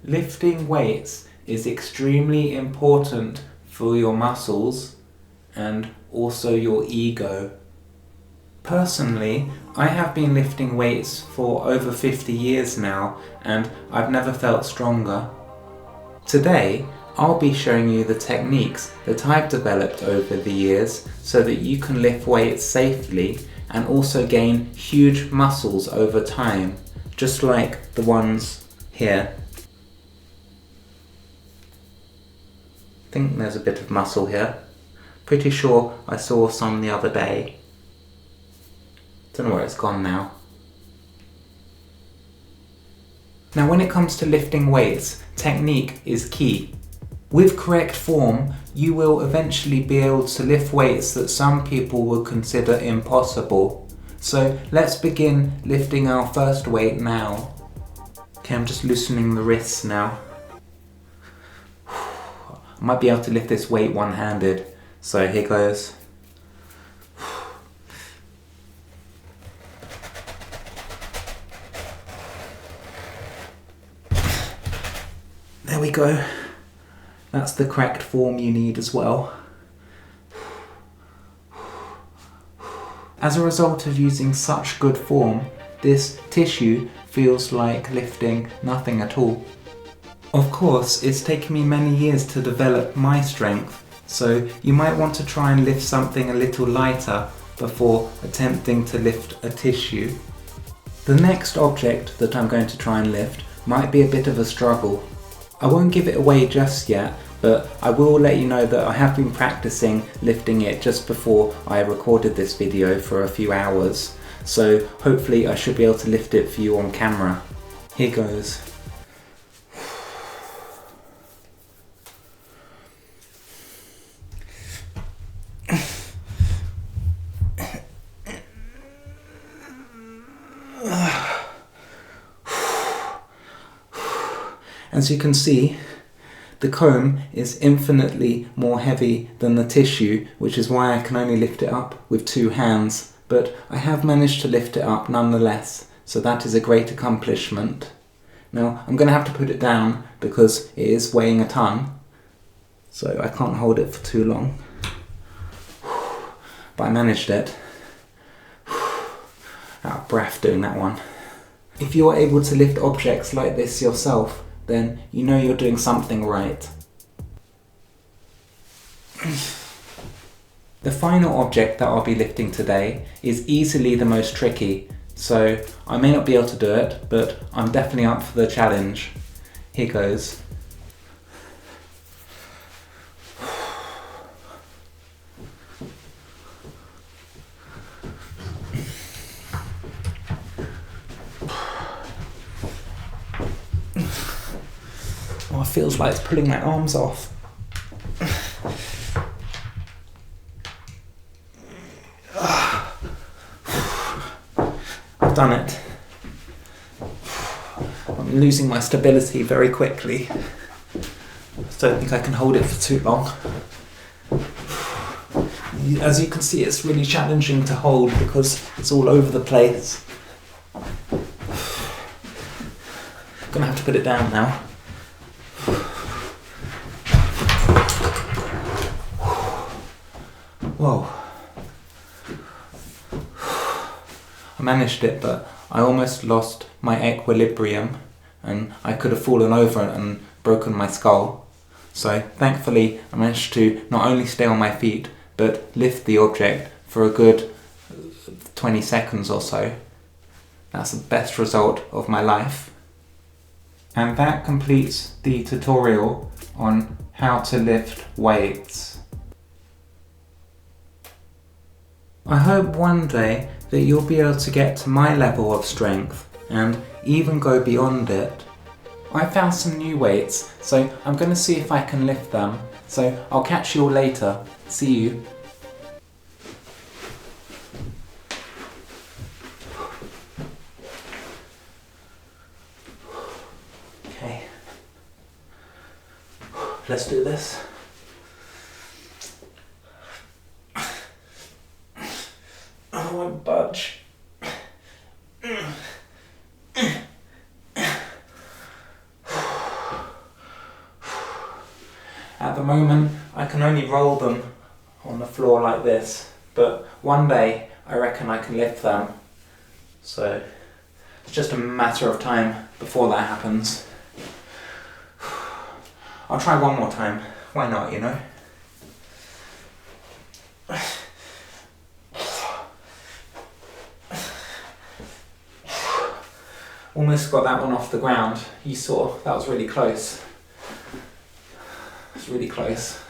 Lifting weights is extremely important for your muscles and also your ego. Personally, I have been lifting weights for over 50 years now and I've never felt stronger. Today, I'll be showing you the techniques that I've developed over the years so that you can lift weights safely and also gain huge muscles over time, just like the ones here. I think there's a bit of muscle here. Pretty sure I saw some the other day. Don't know where it's gone now. Now when it comes to lifting weights, technique is key. With correct form, you will eventually be able to lift weights that some people would consider impossible. So let's begin lifting our first weight now. Okay, I'm just loosening the wrists now. I might be able to lift this weight one-handed, so here goes. There we go. That's the correct form you need as well. As a result of using such good form, this tissue feels like lifting nothing at all. Of course, it's taken me many years to develop my strength, so you might want to try and lift something a little lighter before attempting to lift a tissue. The next object that I'm going to try and lift might be a bit of a struggle. I won't give it away just yet, but I will let you know that I have been practicing lifting it just before I recorded this video for a few hours, so hopefully I should be able to lift it for you on camera. Here goes. As you can see, the comb is infinitely more heavy than the tissue, which is why I can only lift it up with 2 hands, but I have managed to lift it up nonetheless, so that is a great accomplishment. Now I'm going to have to put it down because it is weighing a ton, so I can't hold it for too long. But I managed it. Out of breath doing that one. If you're able to lift objects like this yourself, then you know you're doing something right. The final object that I'll be lifting today is easily the most tricky, so I may not be able to do it, but I'm definitely up for the challenge. Here goes. Oh, it feels like it's pulling my arms off. I've done it. I'm losing my stability very quickly. I don't think I can hold it for too long. As you can see, it's really challenging to hold because it's all over the place. I'm gonna have to put it down now. Whoa. I managed it, but I almost lost my equilibrium and I could have fallen over and broken my skull. So thankfully I managed to not only stay on my feet but lift the object for a good 20 seconds or so. That's the best result of my life. And that completes the tutorial on how to lift weights. I hope one day that you'll be able to get to my level of strength and even go beyond it. I found some new weights, so I'm going to see if I can lift them. So I'll catch you all later. See you. Okay. Let's do this. I won't budge. At the moment, I can only roll them on the floor like this, but one day I reckon I can lift them. So it's just a matter of time before that happens. I'll try one more time. Why not, you know? Almost got that one off the ground. You saw, that was really close. It's really close.